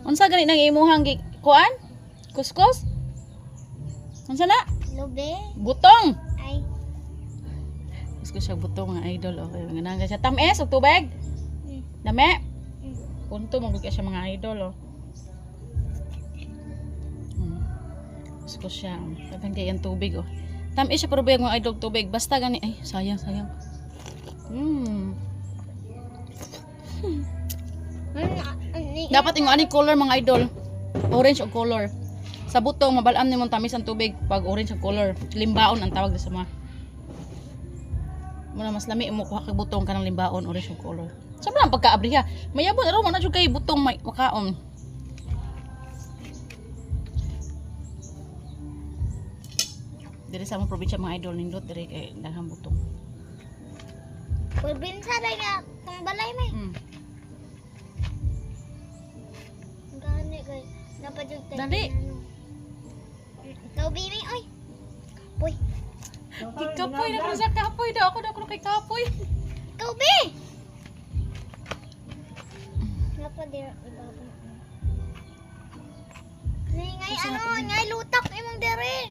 Unsa gani nang imuhang kuan? Kuskus? Unsa na? Lube. Butong. Ay. Kuskus siya butong nga idol. Okay, nga siya tamis og tubig. Dami. Punto magud siya mga idol oh. Kuskus siya. Katang kay ang tubig oh. Tamis siya pero bayag mga idol tubig. Basta gani ay sayang. Dapat ingo ani color mga idol. Orange og color. Sa butong mabalaan nimong tamis ang tubig pag orange ang color. Limbaon ang tawag sa mga. Muna mas lami mo kuha kag butong kanang limbaon orange ang color. Sabra ang pagkaabriha. Mayabon aro man na jud kay butong may makaon. Diri sa among probinsya mga idol nindot diri kay daghang butong. Probinsya na nga tong balay may. Gani kay napadjud tay. Dali. Ikaw bibi oy. Kapoy. Kapoy na ko sa kapoy daw ako kay kapoy. Ikaw bi. Napadira ibaba. Ngay lutak imong dere.